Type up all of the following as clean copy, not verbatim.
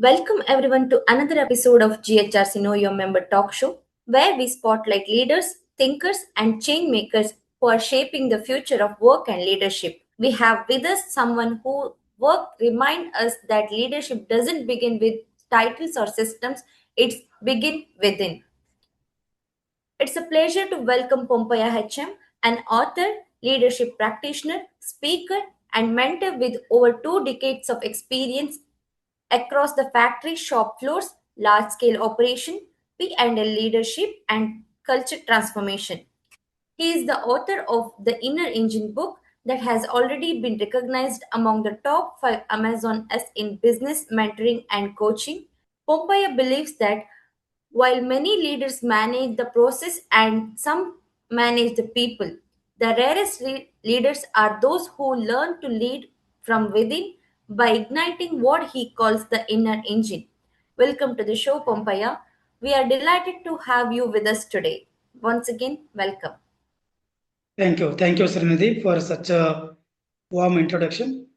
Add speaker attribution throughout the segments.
Speaker 1: Welcome everyone to another episode of GHRC Know Your Member Talk Show, where we spotlight leaders, thinkers, and change makers who are shaping the future of work and leadership. We have with us someone who work remind us that leadership doesn't begin with titles or systems; it's begin within. It's a pleasure to welcome Pompayya HM, an author, leadership practitioner, speaker, and mentor with over 2 decades of experience across the factory shop floors, large scale operation, P&L leadership, and culture transformation. He is the author of the Inner Engine book that has already been recognized among the top 5 Amazon S in business mentoring and coaching. Pompaya believes that while many leaders manage the process and some manage the people, the rarest leaders are those who learn to lead from within by igniting what he calls the inner engine. Welcome to the show, Pompaya. We are delighted to have you with us today. Once again, welcome.
Speaker 2: Thank you, Srinidhi, for such a warm introduction.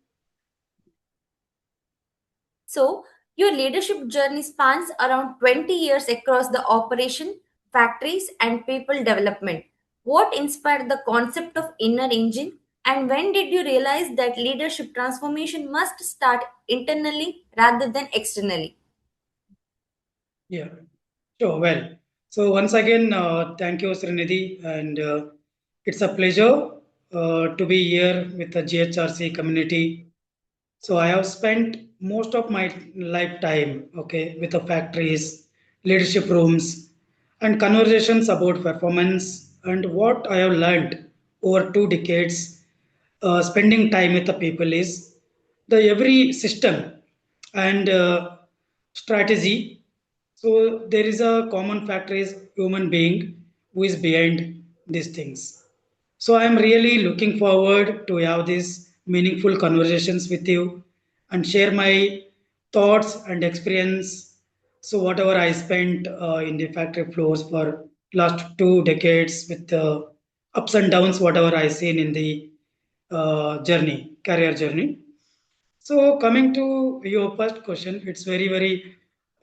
Speaker 1: So, your leadership journey spans around 20 years across the operation, factories, and people development. What inspired the concept of inner engine? And when did you realize that leadership transformation must start internally rather than externally?
Speaker 2: Yeah, sure. Once again, thank you, Srinidhi, and it's a pleasure to be here with the GHRC community. So I have spent most of my lifetime, okay, with the factories, leadership rooms, and conversations about performance and what I have learned over 2 decades. Spending time with the people is the every system and strategy. So there is a common factor is human being who is behind these things. So I'm really looking forward to have these meaningful conversations with you and share my thoughts and experience. So whatever I spent in the factory floors for last 2 decades with the ups and downs, whatever I seen in the career journey. So coming to your first question, it's very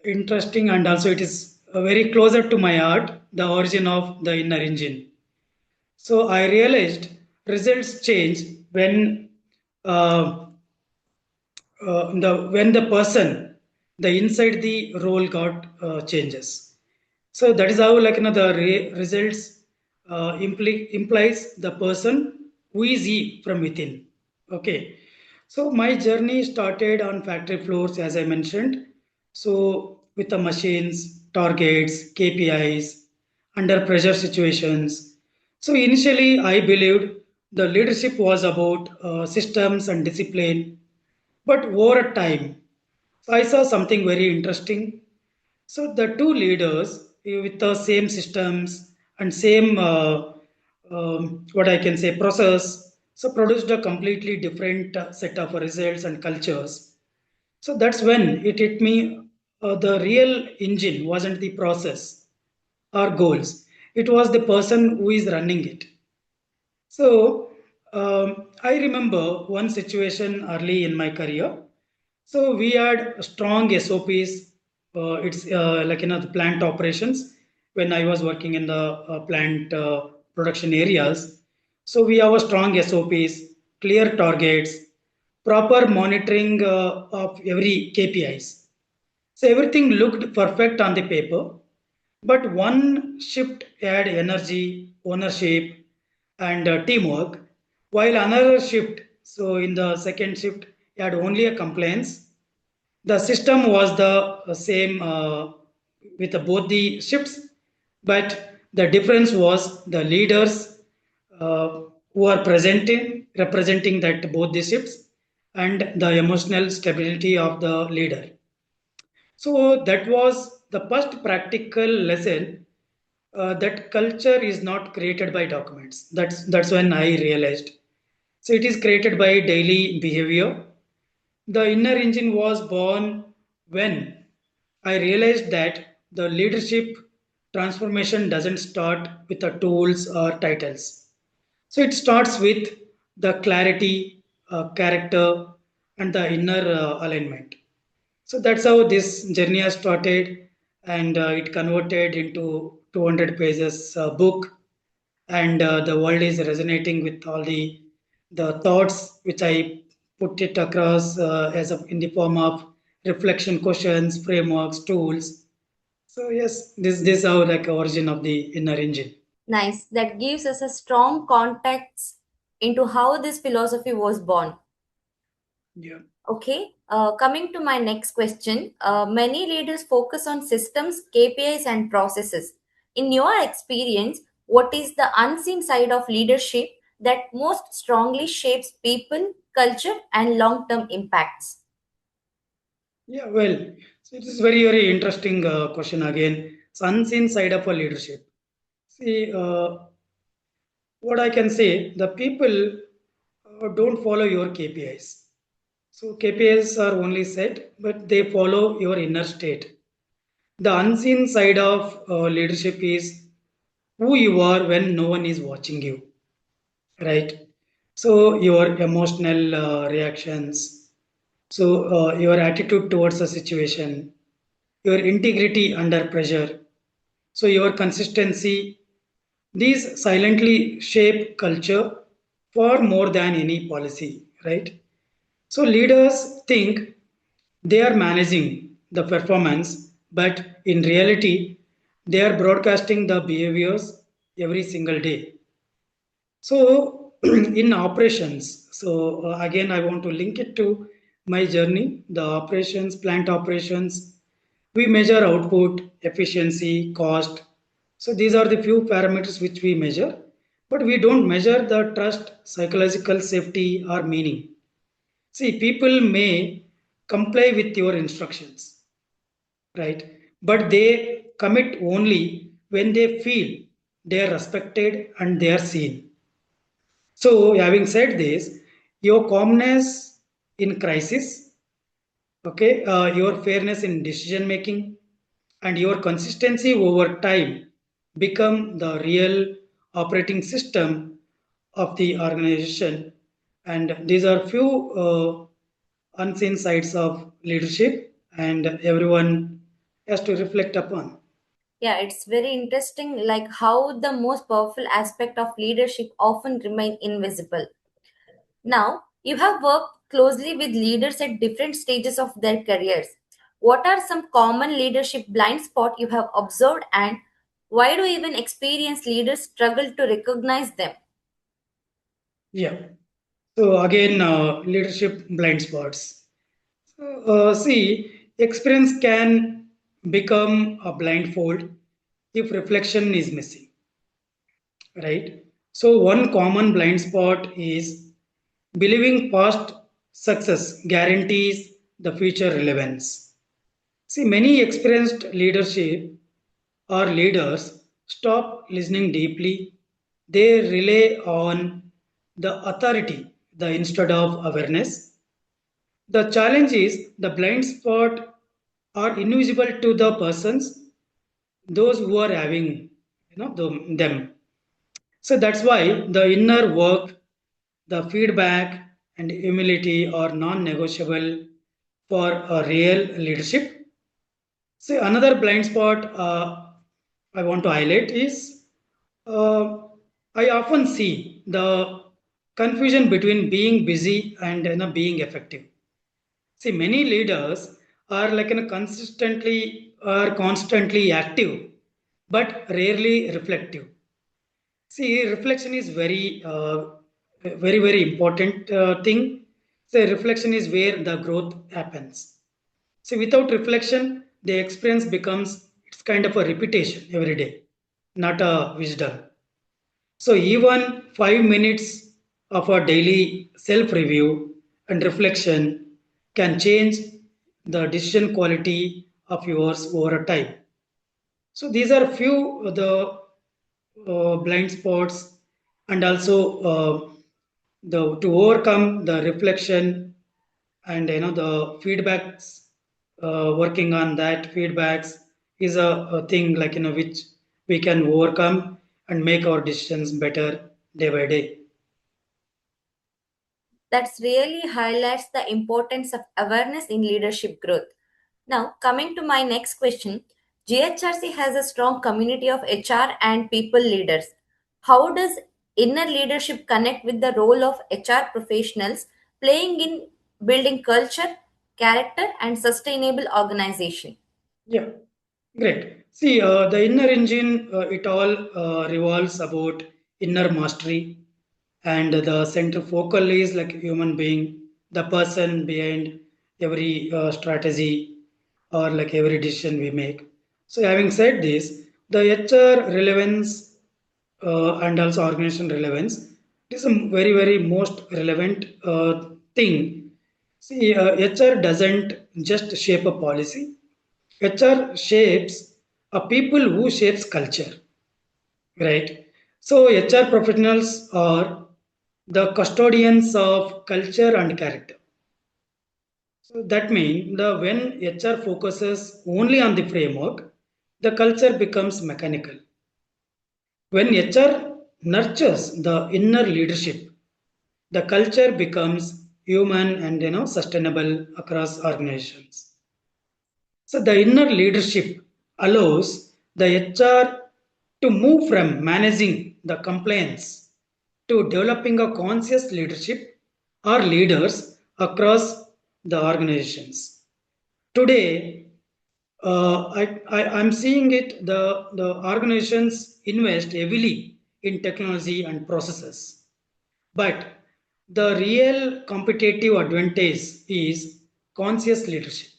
Speaker 2: interesting and also it is very closer to my heart, the origin of the inner engine. So I realized results change uh, when the person, the inside the role got changes. So that is how the results implies the person who is he from within. Okay. So my journey started on factory floors as I mentioned. So with the machines, targets, KPIs, under pressure situations. So initially I believed the leadership was about systems and discipline, but over time I saw something very interesting. So the two leaders with the same systems and same what I can say process, so produced a completely different set of results and cultures. So that's when it hit me. The real engine wasn't the process or goals; it was the person who is running it. So I remember one situation early in my career. So we had strong SOPs. It's the plant operations when I was working in the plant production areas. So we have a strong SOPs, clear targets, proper monitoring of every KPIs. So everything looked perfect on the paper, but one shift had energy, ownership, and teamwork, while another shift, so in the second shift, had only a compliance. The system was the same with both the shifts, but the difference was the leaders who are presenting, representing that both the shifts and the emotional stability of the leader. So that was the first practical lesson that culture is not created by documents. That's when I realized. So it is created by daily behavior. The inner engine was born when I realized that the leadership transformation doesn't start with the tools or titles. So it starts with the clarity, character, and the inner alignment. So that's how this journey has started, and it converted into 200 pages book, and the world is resonating with all the thoughts which I put it across in the form of reflection questions, frameworks, tools. So yes, this is how like origin of the inner engine.
Speaker 1: Nice. That gives us a strong context into how this philosophy was born.
Speaker 2: Yeah.
Speaker 1: Okay, coming to my next question. Many leaders focus on systems, KPIs, and processes. In your experience, what is the unseen side of leadership that most strongly shapes people, culture, and long term impacts?
Speaker 2: Yeah, well, so it is very interesting question again. It's unseen side of a leadership. See, what I can say, the people don't follow your KPIs. So KPIs are only set, but they follow your inner state. The unseen side of leadership is who you are when no one is watching you, right? So your emotional reactions, so your attitude towards the situation, your integrity under pressure, so your consistency, these silently shape culture far more than any policy, right? So leaders think they are managing the performance, but in reality, they are broadcasting the behaviors every single day. So, in operations, so again, I want to link it to my journey, the operations, plant operations. We measure output, efficiency, cost. So, these are the few parameters which we measure, but we don't measure the trust, psychological safety, or meaning. See, people may comply with your instructions, right? But they commit only when they feel they are respected and they are seen. So, having said this, your calmness in crisis, okay, your fairness in decision making, and your consistency over time become the real operating system of the organization. And these are few unseen sides of leadership, and everyone has to reflect upon.
Speaker 1: Yeah, it's very interesting, like how the most powerful aspect of leadership often remain invisible. Now, you have worked closely with leaders at different stages of their careers. What are some common leadership blind spots you have observed, and why do even experienced leaders struggle to recognize them?
Speaker 2: Yeah. So again, leadership blind spots. See, experience can become a blindfold if reflection is missing, right? So, one common blind spot is believing past success guarantees the future relevance. See, many experienced leadership or leaders stop listening deeply. They rely on the authority the instead of awareness. The challenge is the blind spot are invisible to the persons, those who are having, them. So that's why the inner work, the feedback, and humility are non-negotiable for a real leadership. So another blind spot I want to highlight is uh, I often see the confusion between being busy and being effective. See, many leaders are like consistently or constantly active, but rarely reflective. See, reflection is very important thing. So, reflection is where the growth happens. See, without reflection, the experience becomes it's kind of a repetition every day, not a wisdom. So, even 5 minutes of a daily self review and reflection can change the decision quality of yours over time. So, these are few of the blind spots, and also the to overcome the reflection and the feedbacks, working on that feedbacks is a thing like which we can overcome and make our decisions better day by day.
Speaker 1: That really highlights the importance of awareness in leadership growth. Now, coming to my next question, GHRC has a strong community of HR and people leaders. How does inner leadership connect with the role of HR professionals playing in building culture, character, and sustainable organization?
Speaker 2: Yeah, great. See, the inner engine, it all revolves about inner mastery, and the center focal is like human being, the person behind every strategy or like every decision we make. So, having said this, the HR relevance and also organization relevance, it is a very, very most relevant thing. See, HR doesn't just shape a policy. HR shapes a people who shapes culture, right? So HR professionals are the custodians of culture and character. So that means the when HR focuses only on the framework, the culture becomes mechanical. When HR nurtures the inner leadership, the culture becomes human and sustainable across organizations. So the inner leadership allows the HR to move from managing the complaints to developing a conscious leadership or leaders across the organizations. Today, I'm seeing it, the organizations invest heavily in technology and processes. But the real competitive advantage is conscious leadership.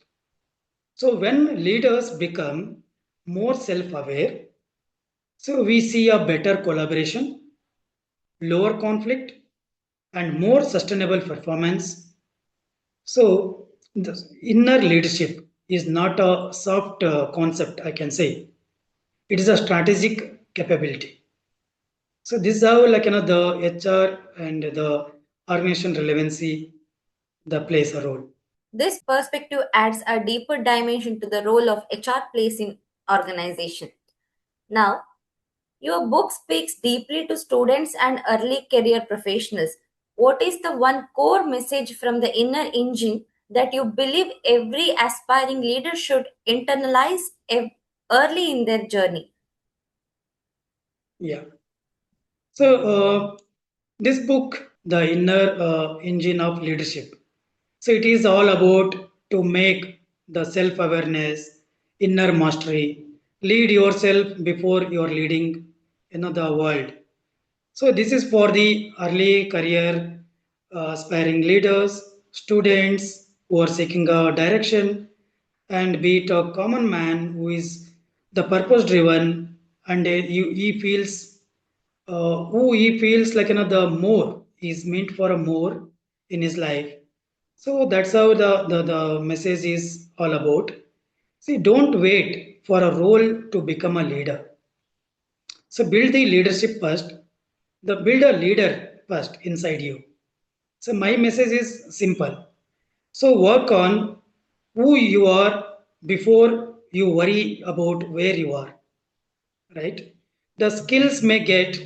Speaker 2: So when leaders become more self-aware, so we see a better collaboration, lower conflict, and more sustainable performance. So the inner leadership is not a soft concept, I can say. It is a strategic capability. So this is how the HR and the organization relevancy that plays a role.
Speaker 1: This perspective adds a deeper dimension to the role of HR plays in organization. Now, your book speaks deeply to students and early career professionals. What is the one core message from the inner engine that you believe every aspiring leader should internalize early in their journey?
Speaker 2: Yeah. So this book, The Inner Engine of Leadership. So it is all about to make the self-awareness, inner mastery, lead yourself before you are leading the world. So this is for the early career aspiring leaders, students who are seeking a direction, and be it a common man who is the purpose driven and he feels who he feels like the more is meant for a more in his life. So that's how the message is all about. See, don't wait for a role to become a leader. So build the leadership first, the build a leader first inside you. So my message is simple. So work on who you are before you worry about where you are, right? The skills may get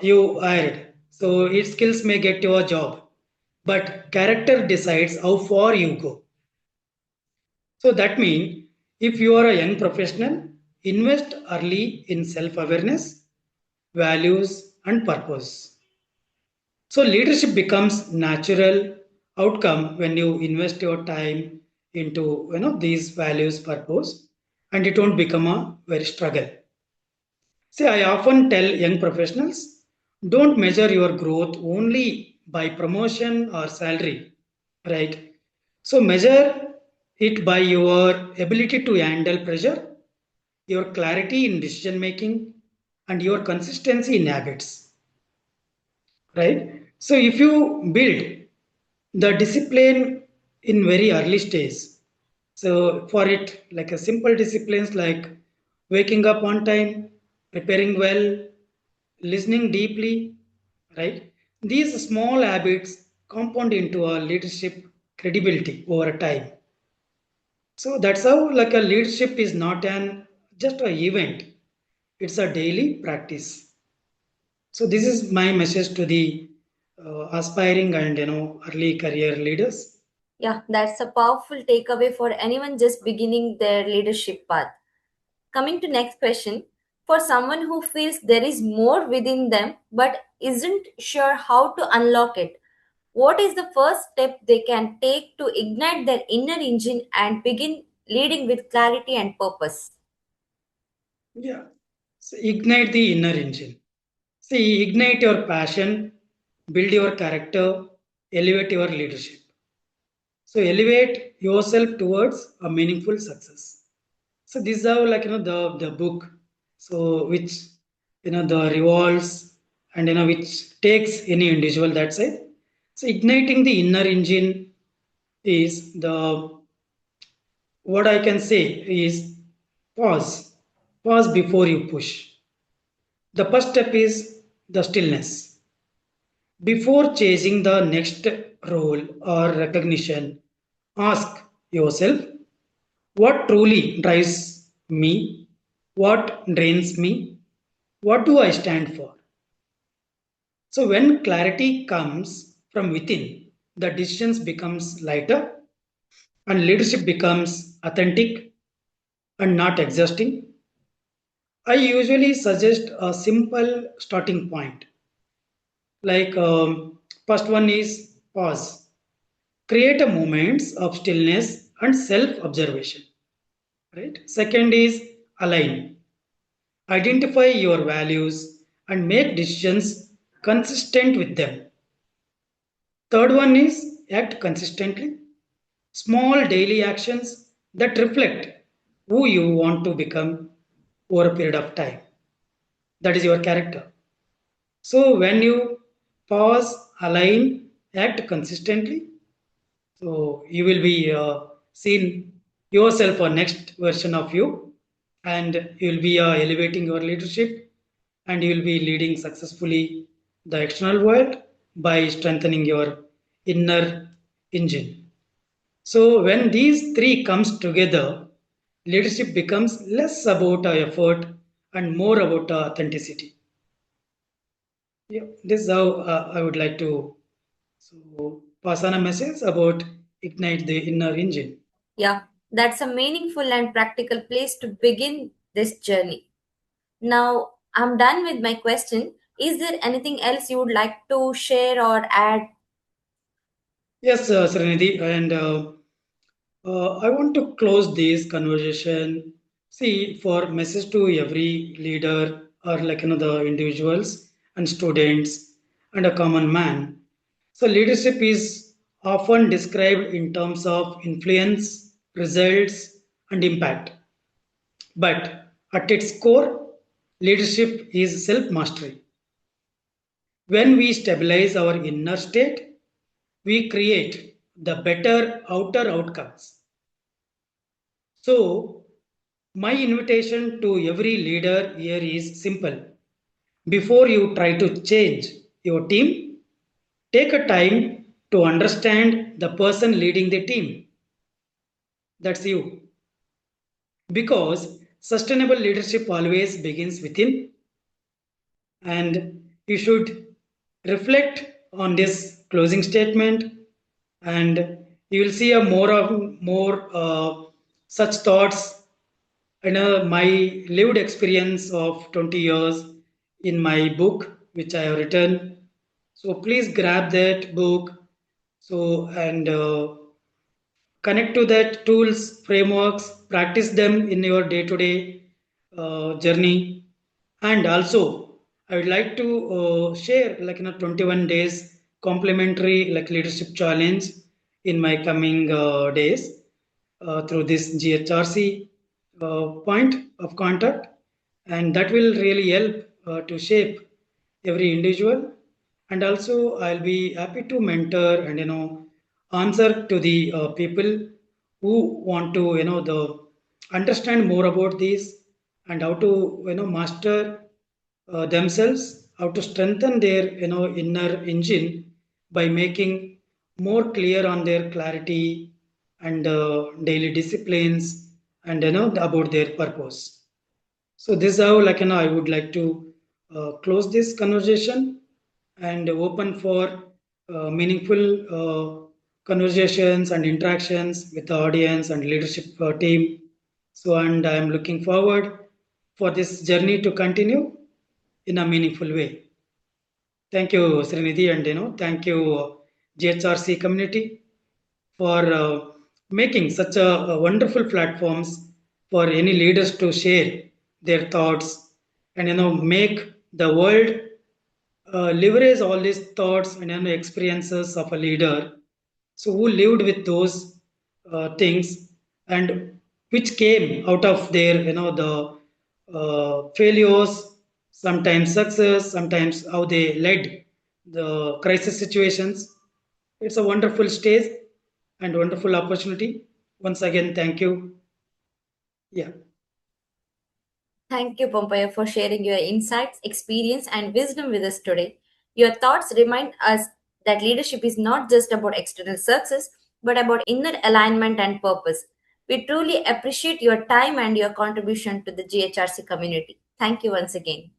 Speaker 2: you hired. So its skills may get you a job, but character decides how far you go. So that means if you are a young professional, invest early in self-awareness, values, and purpose. So leadership becomes natural outcome when you invest your time into these values, purpose, and it won't become a very struggle. See, I often tell young professionals, don't measure your growth only by promotion or salary, right? So measure it by your ability to handle pressure, your clarity in decision making, and your consistency in habits, right? So if you build the discipline in very early stage, so for it like a simple disciplines like waking up on time, preparing well, listening deeply, right? These small habits compound into a leadership credibility over time. So that's how like a leadership is not an just a event. It's a daily practice. So this is my message to the aspiring and early career leaders.
Speaker 1: Yeah, that's a powerful takeaway for anyone just beginning their leadership path. Coming to next question, for someone who feels there is more within them but isn't sure how to unlock it, what is the first step they can take to ignite their inner engine and begin leading with clarity and purpose?
Speaker 2: Yeah. So ignite the inner engine. See, ignite your passion, build your character, elevate your leadership. So elevate yourself towards a meaningful success. So this is how the book, so which the revolves and which takes any individual that side. So igniting the inner engine is the what I can say is pause. Pause before you push. The first step is the stillness. Before chasing the next role or recognition, ask yourself what truly drives me, what drains me, what do I stand for. So when clarity comes from within, the decisions becomes lighter and leadership becomes authentic and not exhausting. I usually suggest a simple starting point. Like first one is pause. Create a moments of stillness and self-observation. Right. Second is align. Identify your values and make decisions consistent with them. Third one is act consistently. Small daily actions that reflect who you want to become over a period of time. That is your character. So when you pause, align, act consistently, so you will be seeing yourself a next version of you, and you will be elevating your leadership, and you will be leading successfully the external world by strengthening your inner engine. So when these three comes together, leadership becomes less about effort and more about authenticity. Yeah, this is how I would like to pass on a message about ignite the inner engine.
Speaker 1: Yeah, that's a meaningful and practical place to begin this journey. Now, I'm done with my question. Is there anything else you would like to share or add?
Speaker 2: Yes, Serenity, and I want to close this conversation. See, for message to every leader or the individuals and students and a common man. So leadership is often described in terms of influence, results, and impact. But at its core, leadership is self mastery. When we stabilize our inner state, we create the better outer outcomes. So, my invitation to every leader here is simple. Before you try to change your team, take a time to understand the person leading the team. That's you. Because sustainable leadership always begins within, and you should reflect on this closing statement, and you will see a more such thoughts and my lived experience of 20 years in my book which I have written. So please grab that book, so and connect to that tools frameworks, practice them in your day-to-day journey. And also I would like to share 21 days complimentary leadership challenge in my coming days through this GHRC point of contact, and that will really help to shape every individual. And also I'll be happy to mentor and answer to the people who want to the understand more about this, and how to master themselves, how to strengthen their inner engine by making more clear on their clarity and daily disciplines, and about their purpose. So this is how I would like to close this conversation and open for meaningful conversations and interactions with the audience and leadership team. So, and I am looking forward for this journey to continue in a meaningful way. Thank you, Srinidhi, and thank you, GHRC community, for making such a wonderful platforms for any leaders to share their thoughts and make the world leverage all these thoughts and experiences of a leader, so who lived with those things and which came out of their the failures, sometimes success, sometimes how they led the crisis situations. It's a wonderful stage and wonderful opportunity. Once again, thank you. Yeah.
Speaker 1: Thank you, Pompeo, for sharing your insights, experience, and wisdom with us today. Your thoughts remind us that leadership is not just about external success, but about inner alignment and purpose. We truly appreciate your time and your contribution to the GHRC community. Thank you once again.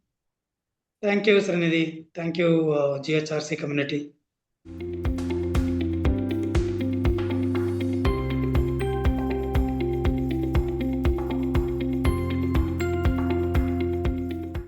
Speaker 2: Thank you, Srinidhi. Thank you, GHRC community.